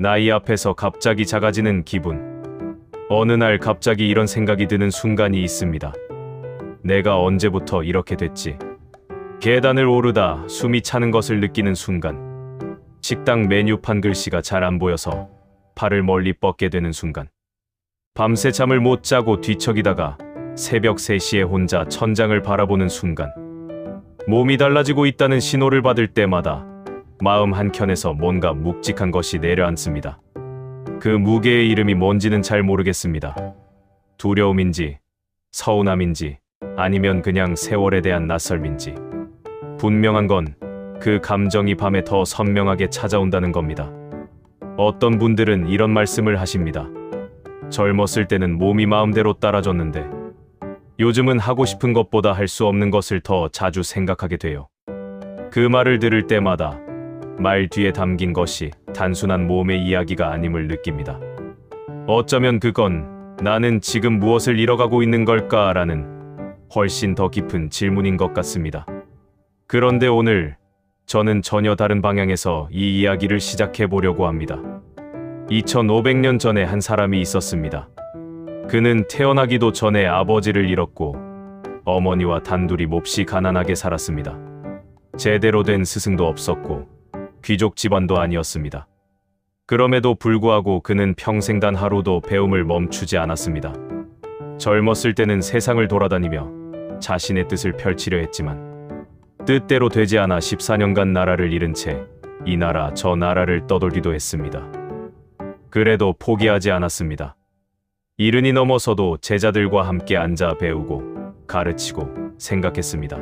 나이 앞에서 갑자기 작아지는 기분. 어느 날 갑자기 이런 생각이 드는 순간이 있습니다. 내가 언제부터 이렇게 됐지? 계단을 오르다 숨이 차는 것을 느끼는 순간. 식당 메뉴판 글씨가 잘 안 보여서 팔을 멀리 뻗게 되는 순간. 밤새 잠을 못 자고 뒤척이다가 새벽 3시에 혼자 천장을 바라보는 순간. 몸이 달라지고 있다는 신호를 받을 때마다 마음 한켠에서 뭔가 묵직한 것이 내려앉습니다. 그 무게의 이름이 뭔지는 잘 모르겠습니다. 두려움인지, 서운함인지, 아니면 그냥 세월에 대한 낯설민지. 분명한 건 그 감정이 밤에 더 선명하게 찾아온다는 겁니다. 어떤 분들은 이런 말씀을 하십니다. 젊었을 때는 몸이 마음대로 따라줬는데 요즘은 하고 싶은 것보다 할 수 없는 것을 더 자주 생각하게 돼요. 그 말을 들을 때마다 말 뒤에 담긴 것이 단순한 몸의 이야기가 아님을 느낍니다. 어쩌면 그건 나는 지금 무엇을 잃어가고 있는 걸까라는 훨씬 더 깊은 질문인 것 같습니다. 그런데 오늘 저는 전혀 다른 방향에서 이 이야기를 시작해 보려고 합니다. 2500년 전에 한 사람이 있었습니다. 그는 태어나기도 전에 아버지를 잃었고 어머니와 단둘이 몹시 가난하게 살았습니다. 제대로 된 스승도 없었고 귀족 집안도 아니었습니다. 그럼에도 불구하고 그는 평생 단 하루도 배움을 멈추지 않았습니다. 젊었을 때는 세상을 돌아다니며 자신의 뜻을 펼치려 했지만 뜻대로 되지 않아 14년간 나라를 잃은 채 이 나라 저 나라를 떠돌기도 했습니다. 그래도 포기하지 않았습니다. 이른이 넘어서도 제자들과 함께 앉아 배우고 가르치고 생각했습니다.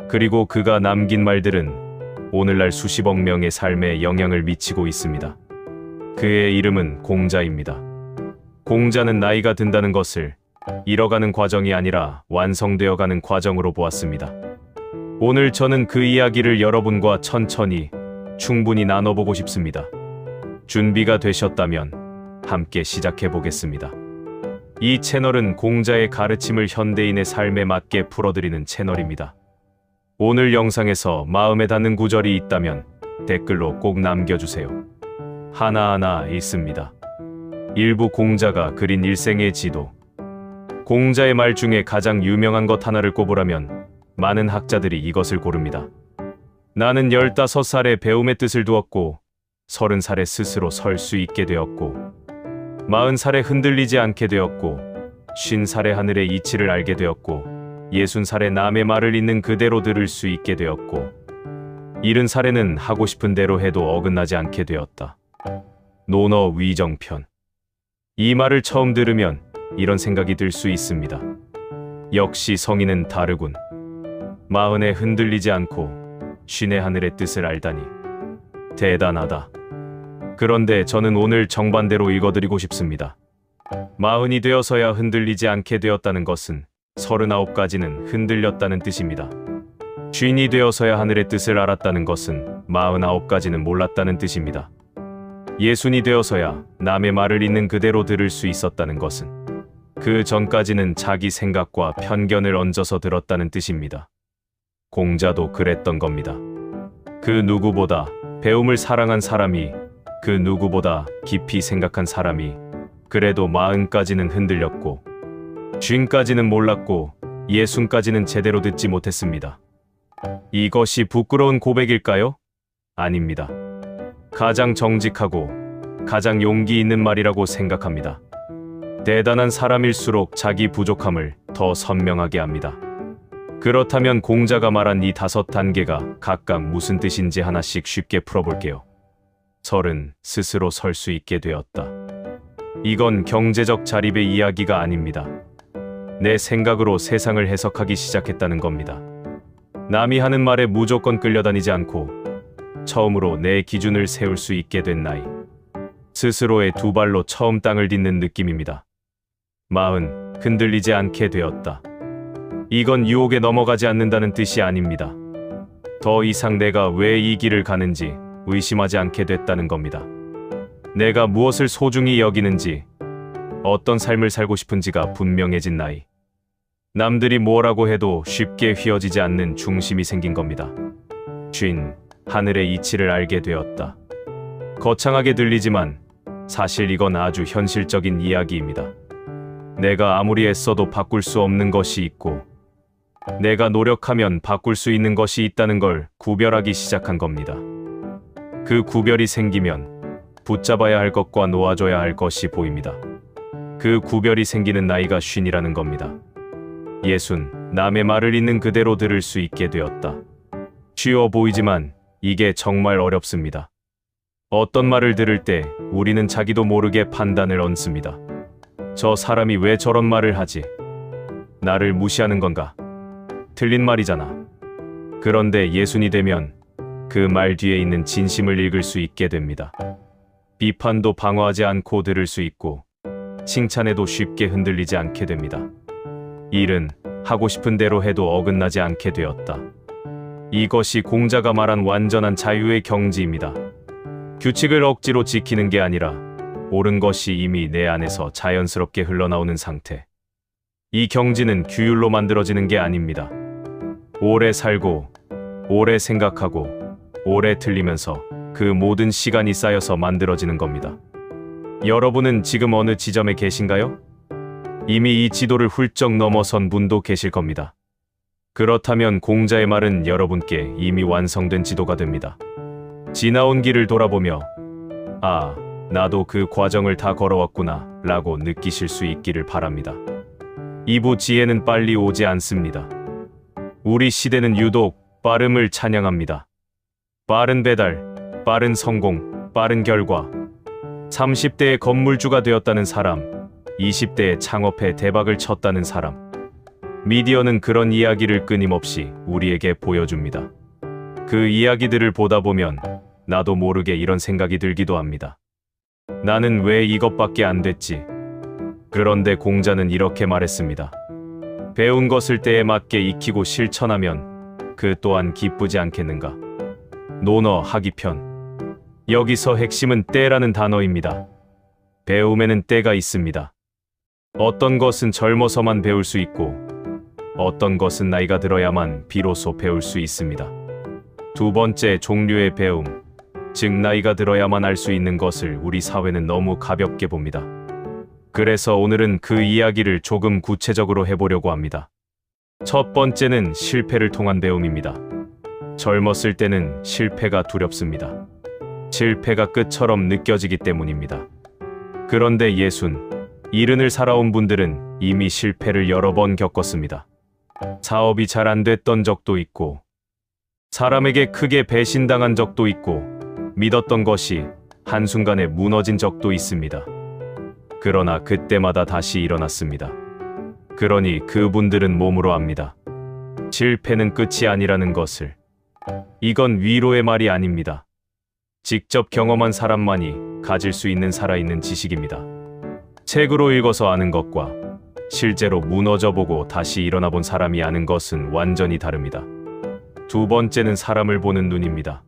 그리고 그가 남긴 말들은 오늘날 수십억 명의 삶에 영향을 미치고 있습니다. 그의 이름은 공자입니다. 공자는 나이가 든다는 것을 잃어가는 과정이 아니라 완성되어가는 과정으로 보았습니다. 오늘 저는 그 이야기를 여러분과 천천히 충분히 나눠보고 싶습니다. 준비가 되셨다면 함께 시작해 보겠습니다. 이 채널은 공자의 가르침을 현대인의 삶에 맞게 풀어드리는 채널입니다. 오늘 영상에서 마음에 닿는 구절이 있다면 댓글로 꼭 남겨주세요. 하나하나 읽습니다. 일부 공자가 그린 일생의 지도. 공자의 말 중에 가장 유명한 것 하나를 꼽으라면 많은 학자들이 이것을 고릅니다. 나는 15살에 배움의 뜻을 두었고 30살에 스스로 설 수 있게 되었고 40살에 흔들리지 않게 되었고 50살에 하늘의 이치를 알게 되었고 60살에 남의 말을 있는 그대로 들을 수 있게 되었고 70살에는 하고 싶은 대로 해도 어긋나지 않게 되었다. 논어 위정편. 이 말을 처음 들으면 이런 생각이 들 수 있습니다. 역시 성인은 다르군. 40에 흔들리지 않고 50의 하늘의 뜻을 알다니. 대단하다. 그런데 저는 오늘 정반대로 읽어드리고 싶습니다. 40이 되어서야 흔들리지 않게 되었다는 것은 39까지는 흔들렸다는 뜻입니다. 50이 되어서야 하늘의 뜻을 알았다는 것은 49까지는 몰랐다는 뜻입니다. 60이 되어서야 남의 말을 있는 그대로 들을 수 있었다는 것은 그 전까지는 자기 생각과 편견을 얹어서 들었다는 뜻입니다. 공자도 그랬던 겁니다. 그 누구보다 배움을 사랑한 사람이, 그 누구보다 깊이 생각한 사람이 그래도 40까지는 흔들렸고 50까지는 몰랐고 60까지는 제대로 듣지 못했습니다. 이것이 부끄러운 고백일까요? 아닙니다. 가장 정직하고 가장 용기 있는 말이라고 생각합니다. 대단한 사람일수록 자기 부족함을 더 선명하게 합니다. 그렇다면 공자가 말한 이 5단계가 각각 무슨 뜻인지 하나씩 쉽게 풀어볼게요. 30, 스스로 설 수 있게 되었다. 이건 경제적 자립의 이야기가 아닙니다. 내 생각으로 세상을 해석하기 시작했다는 겁니다. 남이 하는 말에 무조건 끌려다니지 않고 처음으로 내 기준을 세울 수 있게 된 나이. 스스로의 두 발로 처음 땅을 딛는 느낌입니다. 40, 흔들리지 않게 되었다. 이건 유혹에 넘어가지 않는다는 뜻이 아닙니다. 더 이상 내가 왜 이 길을 가는지 의심하지 않게 됐다는 겁니다. 내가 무엇을 소중히 여기는지, 어떤 삶을 살고 싶은지가 분명해진 나이. 남들이 뭐라고 해도 쉽게 휘어지지 않는 중심이 생긴 겁니다. 쥔, 하늘의 이치를 알게 되었다. 거창하게 들리지만 사실 이건 아주 현실적인 이야기입니다. 내가 아무리 애써도 바꿀 수 없는 것이 있고 내가 노력하면 바꿀 수 있는 것이 있다는 걸 구별하기 시작한 겁니다. 그 구별이 생기면 붙잡아야 할 것과 놓아줘야 할 것이 보입니다. 그 구별이 생기는 나이가 50이라는 겁니다. 60, 남의 말을 있는 그대로 들을 수 있게 되었다. 쉬워 보이지만 이게 정말 어렵습니다. 어떤 말을 들을 때 우리는 자기도 모르게 판단을 얹습니다. 저 사람이 왜 저런 말을 하지? 나를 무시하는 건가? 틀린 말이잖아. 그런데 60이 되면 그 말 뒤에 있는 진심을 읽을 수 있게 됩니다. 비판도 방어하지 않고 들을 수 있고 칭찬에도 쉽게 흔들리지 않게 됩니다. 일은 하고 싶은 대로 해도 어긋나지 않게 되었다. 이것이 공자가 말한 완전한 자유의 경지입니다. 규칙을 억지로 지키는 게 아니라 옳은 것이 이미 내 안에서 자연스럽게 흘러나오는 상태. 이 경지는 규율로 만들어지는 게 아닙니다. 오래 살고, 오래 생각하고, 오래 틀리면서 그 모든 시간이 쌓여서 만들어지는 겁니다. 여러분은 지금 어느 지점에 계신가요? 이미 이 지도를 훌쩍 넘어선 분도 계실 겁니다. 그렇다면 공자의 말은 여러분께 이미 완성된 지도가 됩니다. 지나온 길을 돌아보며 아, 나도 그 과정을 다 걸어왔구나 라고 느끼실 수 있기를 바랍니다. 이부 지혜는 빨리 오지 않습니다. 우리 시대는 유독 빠름을 찬양합니다. 빠른 배달, 빠른 성공, 빠른 결과. 30대에 건물주가 되었다는 사람, 20대에 창업해 대박을 쳤다는 사람. 미디어는 그런 이야기를 끊임없이 우리에게 보여줍니다. 그 이야기들을 보다 보면 나도 모르게 이런 생각이 들기도 합니다. 나는 왜 이것밖에 안 됐지? 그런데 공자는 이렇게 말했습니다. 배운 것을 때에 맞게 익히고 실천하면 그 또한 기쁘지 않겠는가? 논어 하기편. 여기서 핵심은 때라는 단어입니다. 배움에는 때가 있습니다. 어떤 것은 젊어서만 배울 수 있고 어떤 것은 나이가 들어야만 비로소 배울 수 있습니다. 두 번째 종류의 배움, 즉 나이가 들어야만 알 수 있는 것을 우리 사회는 너무 가볍게 봅니다. 그래서 오늘은 그 이야기를 조금 구체적으로 해보려고 합니다. 첫 번째는 실패를 통한 배움입니다. 젊었을 때는 실패가 두렵습니다. 실패가 끝처럼 느껴지기 때문입니다. 그런데 60, 70을 살아온 분들은 이미 실패를 여러 번 겪었습니다. 사업이 잘 안 됐던 적도 있고, 사람에게 크게 배신당한 적도 있고, 믿었던 것이 한순간에 무너진 적도 있습니다. 그러나 그때마다 다시 일어났습니다. 그러니 그분들은 몸으로 압니다. 실패는 끝이 아니라는 것을. 이건 위로의 말이 아닙니다. 직접 경험한 사람만이 가질 수 있는 살아있는 지식입니다. 책으로 읽어서 아는 것과 실제로 무너져보고 다시 일어나 본 사람이 아는 것은 완전히 다릅니다. 두 번째는 사람을 보는 눈입니다.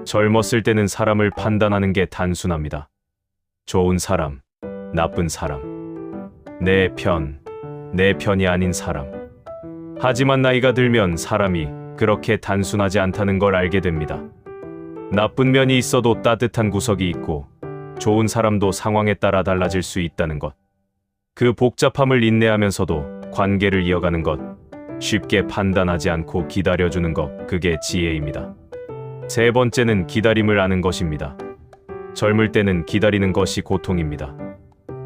젊었을 때는 사람을 판단하는 게 단순합니다. 좋은 사람, 나쁜 사람, 내 편이 아닌 사람. 하지만 나이가 들면 사람이 그렇게 단순하지 않다는 걸 알게 됩니다. 나쁜 면이 있어도 따뜻한 구석이 있고 좋은 사람도 상황에 따라 달라질 수 있다는 것. 그 복잡함을 인내하면서도 관계를 이어가는 것. 쉽게 판단하지 않고 기다려주는 것. 그게 지혜입니다. 세 번째는 기다림을 아는 것입니다. 젊을 때는 기다리는 것이 고통입니다.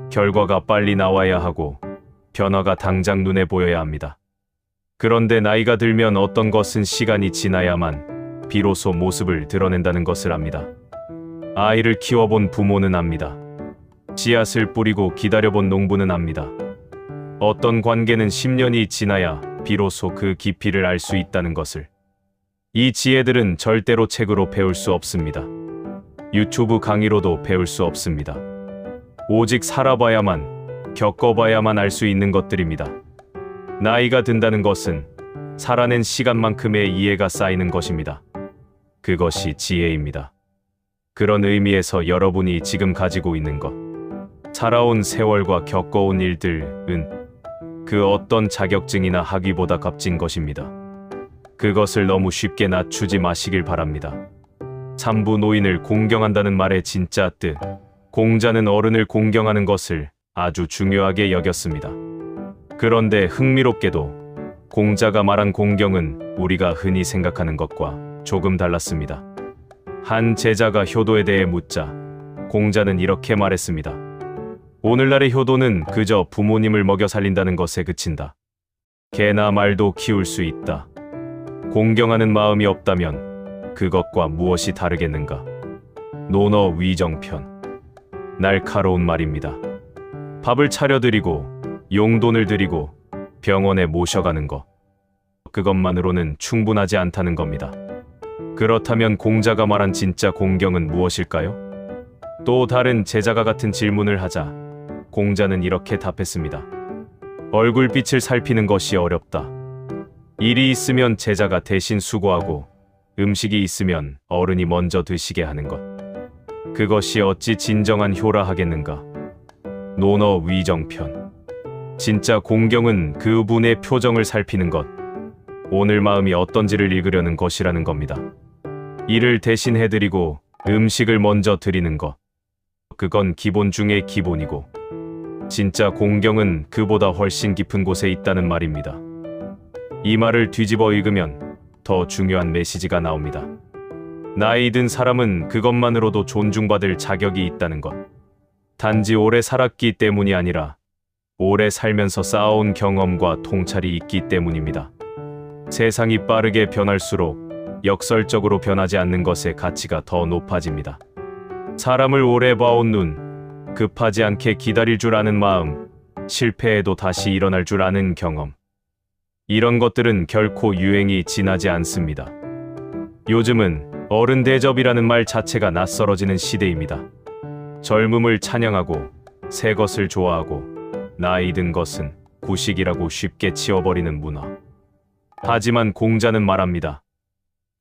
결과가 빨리 나와야 하고 변화가 당장 눈에 보여야 합니다. 그런데 나이가 들면 어떤 것은 시간이 지나야만 비로소 모습을 드러낸다는 것을 압니다. 아이를 키워본 부모는 압니다. 씨앗을 뿌리고 기다려본 농부는 압니다. 어떤 관계는 10년이 지나야 비로소 그 깊이를 알 수 있다는 것을. 이 지혜들은 절대로 책으로 배울 수 없습니다. 유튜브 강의로도 배울 수 없습니다. 오직 살아봐야만, 겪어봐야만 알 수 있는 것들입니다. 나이가 든다는 것은 살아낸 시간만큼의 이해가 쌓이는 것입니다. 그것이 지혜입니다. 그런 의미에서 여러분이 지금 가지고 있는 것, 살아온 세월과 겪어온 일들은 그 어떤 자격증이나 학위보다 값진 것입니다. 그것을 너무 쉽게 낮추지 마시길 바랍니다. 산부 노인을 공경한다는 말의 진짜 뜻, 공자는 어른을 공경하는 것을 아주 중요하게 여겼습니다. 그런데 흥미롭게도 공자가 말한 공경은 우리가 흔히 생각하는 것과 조금 달랐습니다. 한 제자가 효도에 대해 묻자 공자는 이렇게 말했습니다. 오늘날의 효도는 그저 부모님을 먹여 살린다는 것에 그친다. 개나 말도 키울 수 있다. 공경하는 마음이 없다면 그것과 무엇이 다르겠는가? 논어 위정편. 날카로운 말입니다. 밥을 차려드리고 용돈을 드리고 병원에 모셔가는 것. 그것만으로는 충분하지 않다는 겁니다. 그렇다면 공자가 말한 진짜 공경은 무엇일까요? 또 다른 제자가 같은 질문을 하자 공자는 이렇게 답했습니다. 얼굴빛을 살피는 것이 어렵다. 일이 있으면 제자가 대신 수고하고 음식이 있으면 어른이 먼저 드시게 하는 것. 그것이 어찌 진정한 효라 하겠는가? 논어 위정편. 진짜 공경은 그분의 표정을 살피는 것, 오늘 마음이 어떤지를 읽으려는 것이라는 겁니다. 일을 대신 해드리고 음식을 먼저 드리는 것. 그건 기본 중의 기본이고 진짜 공경은 그보다 훨씬 깊은 곳에 있다는 말입니다. 이 말을 뒤집어 읽으면 더 중요한 메시지가 나옵니다. 나이 든 사람은 그것만으로도 존중받을 자격이 있다는 것. 단지 오래 살았기 때문이 아니라 오래 살면서 쌓아온 경험과 통찰이 있기 때문입니다. 세상이 빠르게 변할수록 역설적으로 변하지 않는 것의 가치가 더 높아집니다. 사람을 오래 봐온 눈, 급하지 않게 기다릴 줄 아는 마음, 실패해도 다시 일어날 줄 아는 경험. 이런 것들은 결코 유행이 지나지 않습니다. 요즘은 어른 대접이라는 말 자체가 낯설어지는 시대입니다. 젊음을 찬양하고 새 것을 좋아하고 나이 든 것은 구식이라고 쉽게 치워버리는 문화. 하지만 공자는 말합니다.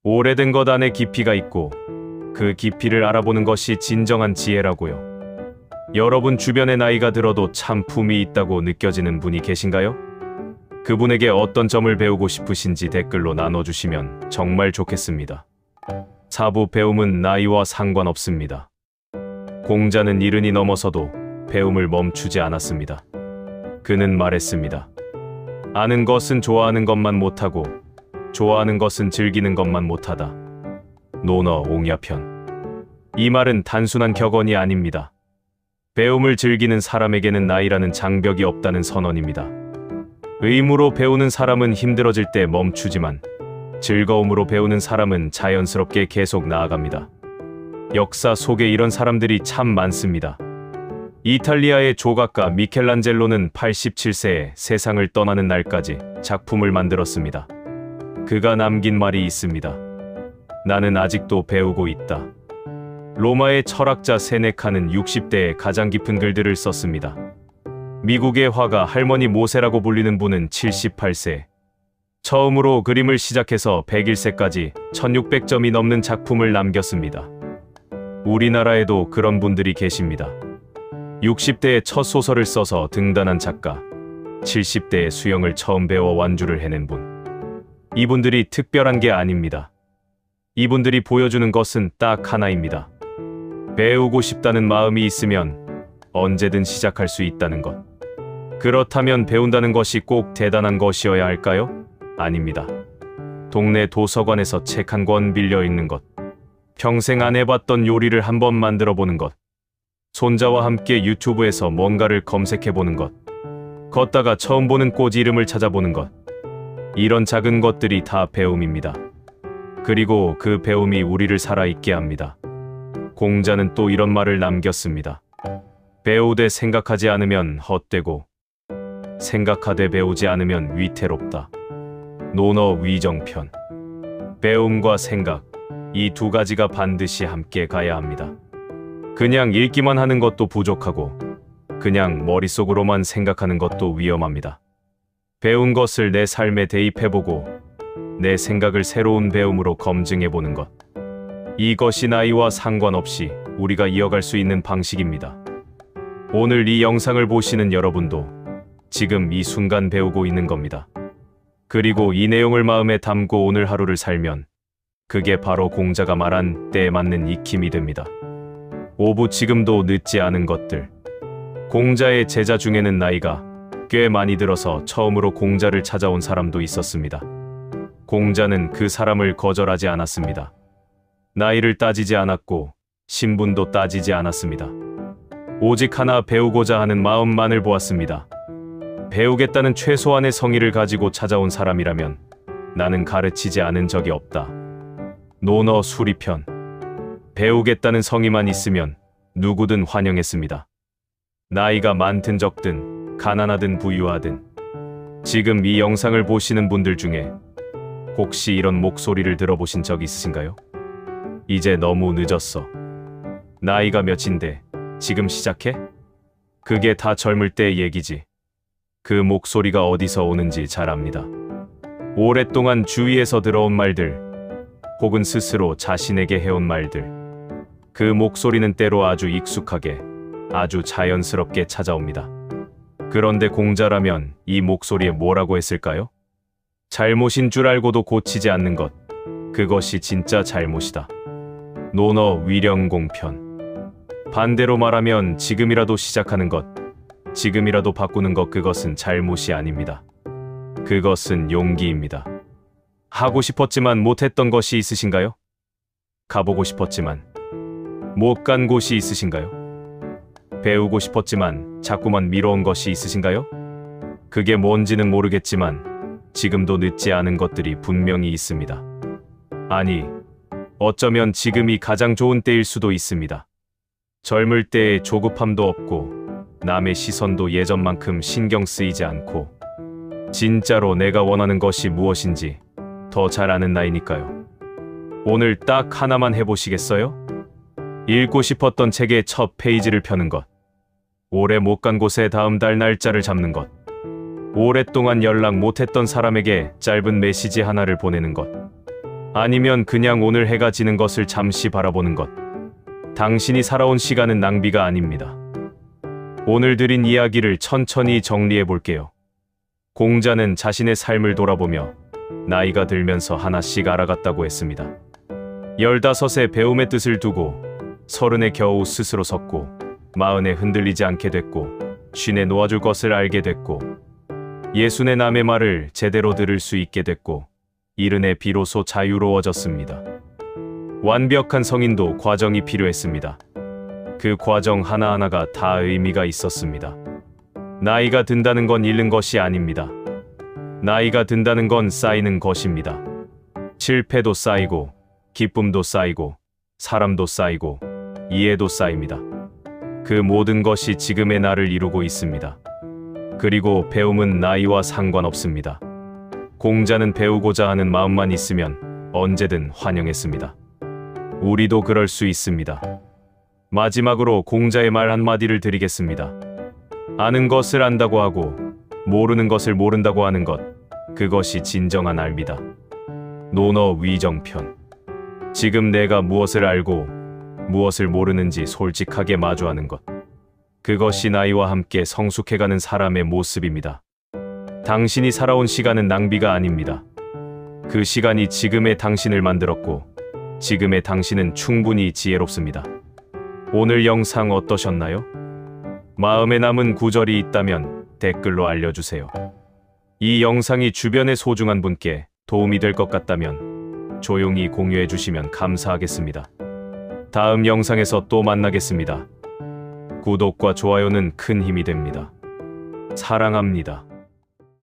오래된 것 안에 깊이가 있고 그 깊이를 알아보는 것이 진정한 지혜라고요. 여러분 주변에 나이가 들어도 참 품이 있다고 느껴지는 분이 계신가요? 그분에게 어떤 점을 배우고 싶으신지 댓글로 나눠주시면 정말 좋겠습니다. 사부 배움은 나이와 상관없습니다. 공자는 70이 넘어서도 배움을 멈추지 않았습니다. 그는 말했습니다. 아는 것은 좋아하는 것만 못하고 좋아하는 것은 즐기는 것만 못하다. 논어 옹야편. 이 말은 단순한 격언이 아닙니다. 배움을 즐기는 사람에게는 나이라는 장벽이 없다는 선언입니다. 의무로 배우는 사람은 힘들어질 때 멈추지만 즐거움으로 배우는 사람은 자연스럽게 계속 나아갑니다. 역사 속에 이런 사람들이 참 많습니다. 이탈리아의 조각가 미켈란젤로는 87세에 세상을 떠나는 날까지 작품을 만들었습니다. 그가 남긴 말이 있습니다. 나는 아직도 배우고 있다. 로마의 철학자 세네카는 60대에 가장 깊은 글들을 썼습니다. 미국의 화가 할머니 모세라고 불리는 분은 78세. 처음으로 그림을 시작해서 101세까지 1600점이 넘는 작품을 남겼습니다. 우리나라에도 그런 분들이 계십니다. 60대에 첫 소설을 써서 등단한 작가, 70대에 수영을 처음 배워 완주를 해낸 분. 이분들이 특별한 게 아닙니다. 이분들이 보여주는 것은 딱 하나입니다. 배우고 싶다는 마음이 있으면 언제든 시작할 수 있다는 것. 그렇다면 배운다는 것이 꼭 대단한 것이어야 할까요? 아닙니다. 동네 도서관에서 책 한 권 빌려 읽는 것. 평생 안 해봤던 요리를 한번 만들어 보는 것. 손자와 함께 유튜브에서 뭔가를 검색해 보는 것. 걷다가 처음 보는 꽃 이름을 찾아보는 것. 이런 작은 것들이 다 배움입니다. 그리고 그 배움이 우리를 살아있게 합니다. 공자는 또 이런 말을 남겼습니다. 배우되 생각하지 않으면 헛되고 생각하되 배우지 않으면 위태롭다. 논어 위정편. 배움과 생각, 이 두 가지가 반드시 함께 가야 합니다. 그냥 읽기만 하는 것도 부족하고 그냥 머릿속으로만 생각하는 것도 위험합니다. 배운 것을 내 삶에 대입해보고 내 생각을 새로운 배움으로 검증해보는 것. 이것이 나이와 상관없이 우리가 이어갈 수 있는 방식입니다. 오늘 이 영상을 보시는 여러분도 지금 이 순간 배우고 있는 겁니다. 그리고 이 내용을 마음에 담고 오늘 하루를 살면 그게 바로 공자가 말한 때에 맞는 익힘이 됩니다. 오부 지금도 늦지 않은 것들. 공자의 제자 중에는 나이가 꽤 많이 들어서 처음으로 공자를 찾아온 사람도 있었습니다. 공자는 그 사람을 거절하지 않았습니다. 나이를 따지지 않았고 신분도 따지지 않았습니다. 오직 하나 배우고자 하는 마음만을 보았습니다. 배우겠다는 최소한의 성의를 가지고 찾아온 사람이라면 나는 가르치지 않은 적이 없다. 논어 수리편. 배우겠다는 성의만 있으면 누구든 환영했습니다. 나이가 많든 적든 가난하든 부유하든. 지금 이 영상을 보시는 분들 중에 혹시 이런 목소리를 들어보신 적 있으신가요? 이제 너무 늦었어. 나이가 몇인데 지금 시작해? 그게 다 젊을 때의 얘기지. 그 목소리가 어디서 오는지 잘 압니다. 오랫동안 주위에서 들어온 말들, 혹은 스스로 자신에게 해온 말들. 그 목소리는 때로 아주 익숙하게, 아주 자연스럽게 찾아옵니다. 그런데 공자라면 이 목소리에 뭐라고 했을까요? 잘못인 줄 알고도 고치지 않는 것. 그것이 진짜 잘못이다. 논어 위령공편. 반대로 말하면 지금이라도 시작하는 것, 지금이라도 바꾸는 것, 그것은 잘못이 아닙니다. 그것은 용기입니다. 하고 싶었지만 못했던 것이 있으신가요? 가보고 싶었지만 못 간 곳이 있으신가요? 배우고 싶었지만 자꾸만 미뤄온 것이 있으신가요? 그게 뭔지는 모르겠지만 지금도 늦지 않은 것들이 분명히 있습니다. 아니, 어쩌면 지금이 가장 좋은 때일 수도 있습니다. 젊을 때의 조급함도 없고 남의 시선도 예전만큼 신경 쓰이지 않고 진짜로 내가 원하는 것이 무엇인지 더 잘 아는 나이니까요. 오늘 딱 하나만 해보시겠어요? 읽고 싶었던 책의 첫 페이지를 펴는 것. 오래 못 간 곳에 다음 달 날짜를 잡는 것. 오랫동안 연락 못했던 사람에게 짧은 메시지 하나를 보내는 것. 아니면 그냥 오늘 해가 지는 것을 잠시 바라보는 것. 당신이 살아온 시간은 낭비가 아닙니다. 오늘 드린 이야기를 천천히 정리해 볼게요. 공자는 자신의 삶을 돌아보며 나이가 들면서 하나씩 알아갔다고 했습니다. 15에 배움의 뜻을 두고 30에 겨우 스스로 섰고 40에 흔들리지 않게 됐고 50에 놓아줄 것을 알게 됐고 60에 남의 말을 제대로 들을 수 있게 됐고 70에 비로소 자유로워졌습니다. 완벽한 성인도 과정이 필요했습니다. 그 과정 하나하나가 다 의미가 있었습니다. 나이가 든다는 건 잃는 것이 아닙니다. 나이가 든다는 건 쌓이는 것입니다. 실패도 쌓이고 기쁨도 쌓이고 사람도 쌓이고 이해도 쌓입니다. 그 모든 것이 지금의 나를 이루고 있습니다. 그리고 배움은 나이와 상관없습니다. 공자는 배우고자 하는 마음만 있으면 언제든 환영했습니다. 우리도 그럴 수 있습니다. 마지막으로 공자의 말 한마디를 드리겠습니다. 아는 것을 안다고 하고 모르는 것을 모른다고 하는 것, 그것이 진정한 알미다. 논어 위정편. 지금 내가 무엇을 알고 무엇을 모르는지 솔직하게 마주하는 것. 그것이 나이와 함께 성숙해가는 사람의 모습입니다. 당신이 살아온 시간은 낭비가 아닙니다. 그 시간이 지금의 당신을 만들었고 지금의 당신은 충분히 지혜롭습니다. 오늘 영상 어떠셨나요? 마음에 남은 구절이 있다면 댓글로 알려주세요. 이 영상이 주변의 소중한 분께 도움이 될 것 같다면 조용히 공유해 주시면 감사하겠습니다. 다음 영상에서 또 만나겠습니다. 구독과 좋아요는 큰 힘이 됩니다. 사랑합니다.